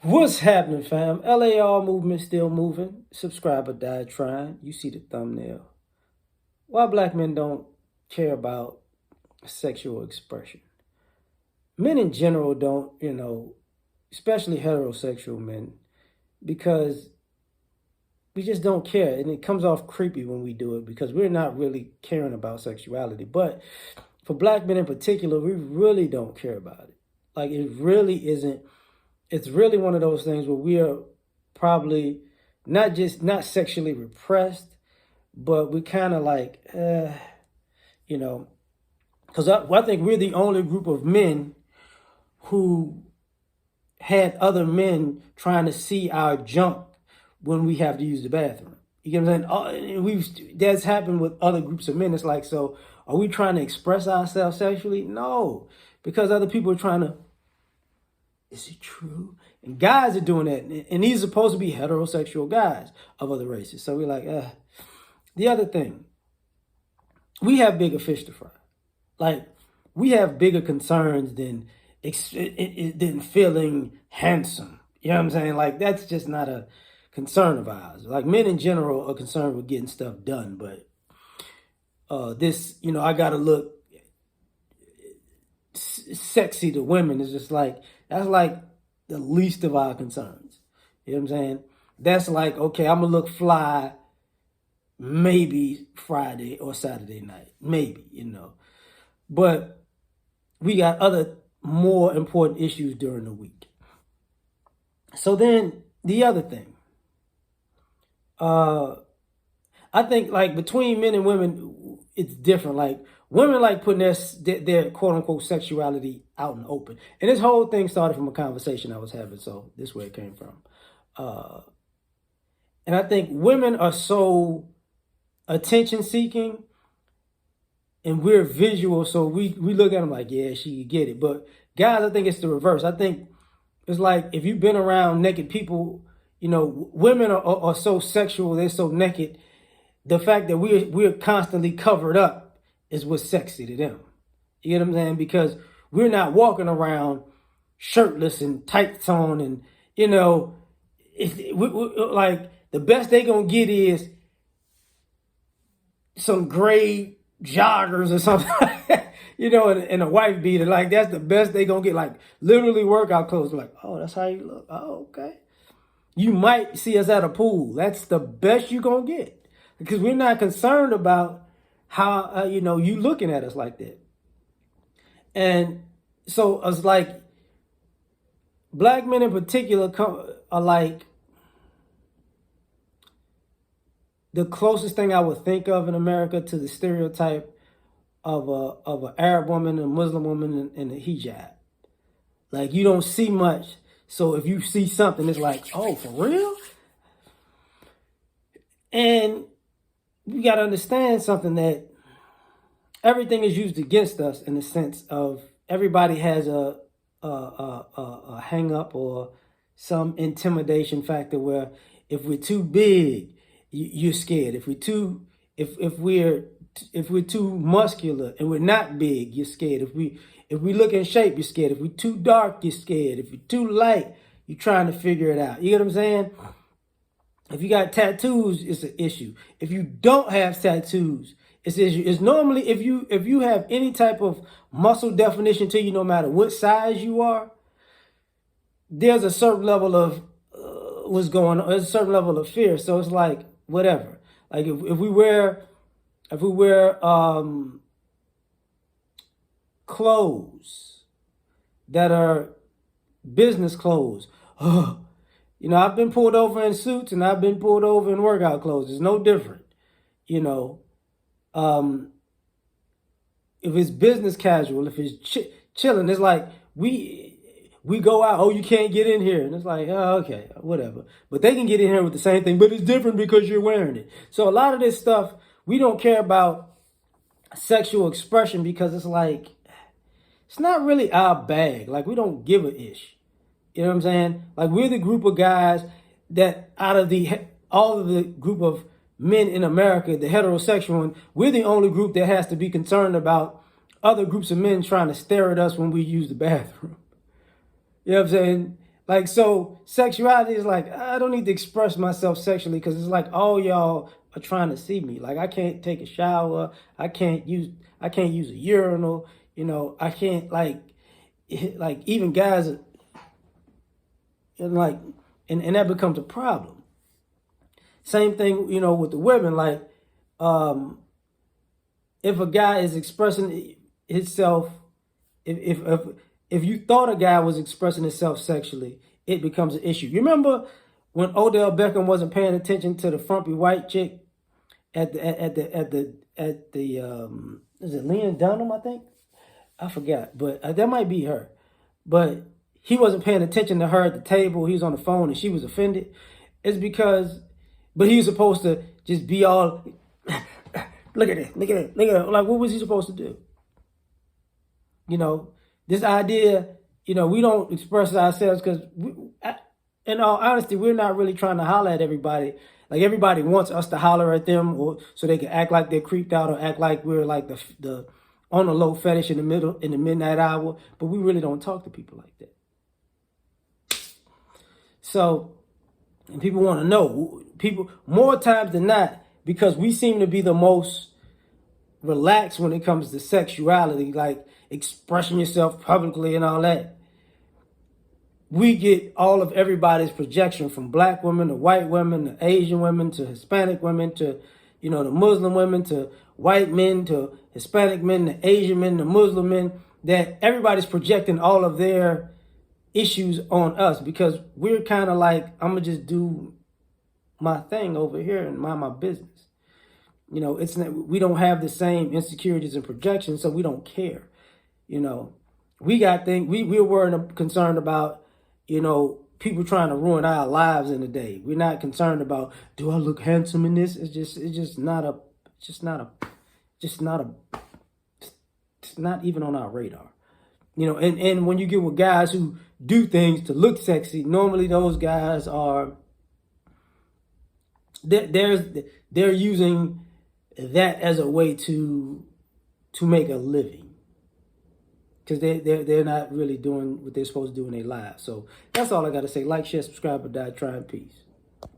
What's happening, fam? L.A.R movement still moving. Subscriber died trying. You see the thumbnail. Why black men don't care about sexual expression? Men in general don't, especially heterosexual men, because we just don't care. And it comes off creepy when we do it because we're not really caring about sexuality. But for black men in particular, we really don't care about it. Like, it really isn't. It's really one of those things where we are probably not sexually repressed, but we kind of like, you know, because I think we're the only group of men who had other men trying to see our junk when we have to use the bathroom. You get what I'm saying? That's happened with other groups of men. It's like, so are we trying to express ourselves sexually? No, because other people are trying to. Is it true? And guys are doing that. And these are supposed to be heterosexual guys of other races. So we're like, The other thing, we have bigger fish to fry. Like, we have bigger concerns than feeling handsome. You know what I'm saying? Like, that's just not a concern of ours. Like, men in general are concerned with getting stuff done. But I got to look sexy to women is just like, that's like the least of our concerns. You know what I'm saying? That's like, okay, I'm going to look fly maybe Friday or Saturday night. Maybe. But we got other more important issues during the week. So then the other thing, I think like between men and women, it's different. Like, women like putting their quote unquote sexuality out in the open. And this whole thing started from a conversation I was having. So this is where it came from. And I think women are so attention seeking and we're visual. So we look at them like, yeah, she could get it. But guys, I think it's the reverse. I think it's like, if you've been around naked people, women are so sexual. They're so naked. The fact that we're constantly covered up is what's sexy to them. You know what I'm saying? Because we're not walking around shirtless and tights on, and like the best they gonna get is some gray joggers or something, and a wife beater. Like, that's the best they gonna get. Like, literally workout clothes. Like, oh, that's how you look. Oh, okay. You might see us at a pool. That's the best you gonna get. Because we're not concerned about how, you looking at us like that. And so it's like, black men in particular are like the closest thing I would think of in America to the stereotype of an Arab woman, a Muslim woman in a hijab. Like, you don't see much. So if you see something, it's like, oh, for real? And we got to understand something, that everything is used against us in the sense of everybody has a hang up or some intimidation factor where if we're too big, you're scared. If we're too muscular and we're not big, you're scared. If we look in shape, you're scared. If we're too dark, you're scared. If we're too light, you're trying to figure it out. You get what I'm saying? If you got tattoos, it's an issue. If you don't have tattoos, it's an issue. It's normally if you have any type of muscle definition to you, no matter what size you are, there's a certain level of what's going on. There's a certain level of fear. So it's like, whatever. Like, if we wear clothes that are business clothes, I've been pulled over in suits and I've been pulled over in workout clothes. It's no different. If it's business casual, if it's chilling, it's like we go out, oh, you can't get in here. And it's like, oh, okay, whatever. But they can get in here with the same thing, but it's different because you're wearing it. So a lot of this stuff, we don't care about sexual expression because it's like, it's not really our bag. Like, we don't give a ish. You know what I'm saying? Like, we're the group of guys that out of all of the group of men in America, the heterosexual one, we're the only group that has to be concerned about other groups of men trying to stare at us when we use the bathroom. You know what I'm saying? Like, so sexuality is like, I don't need to express myself sexually because it's like all y'all are trying to see me. Like, I can't take a shower. I can't use a urinal. You know, I can't like even guys and like, and that becomes a problem. Same thing, you know, with the women. Like, um, if a guy is expressing himself, if if if you thought a guy was expressing himself sexually, it becomes an issue. You remember when Odell Beckham wasn't paying attention to the frumpy white chick at the is it Leon Dunham, I think? I forgot, but that might be her. But he wasn't paying attention to her at the table. He was on the phone and she was offended. It's because, but he was supposed to just be all, look at it, look at it, look at it. Like, what was he supposed to do? You know, this idea, you know, we don't express ourselves because, in all honesty, we're not really trying to holler at everybody. Like, everybody wants us to holler at them, or so they can act like they're creeped out, or act like we're like the on the low fetish in the midnight hour. But we really don't talk to people like that. So, and people want to know, people more times than not, because we seem to be the most relaxed when it comes to sexuality, like expressing yourself publicly and all that. We get all of everybody's projection, from black women to white women to Asian women to Hispanic women to, you know, the Muslim women to white men to Hispanic men to Asian men to Muslim men, that everybody's projecting all of their issues on us because we're kind of like, I'm going to just do my thing over here and mind my business. You know, it's not, we don't have the same insecurities and projections, so we don't care. You know, we got things, we're worried and concerned about, you know, people trying to ruin our lives in a day. We're not concerned about, do I look handsome in this? It's not even on our radar. You know, and when you get with guys who do things to look sexy, normally those guys are, they're using that as a way to make a living, because they're not really doing what they're supposed to do in their lives. So that's all I got to say. Like, share, subscribe, or die trying. Peace.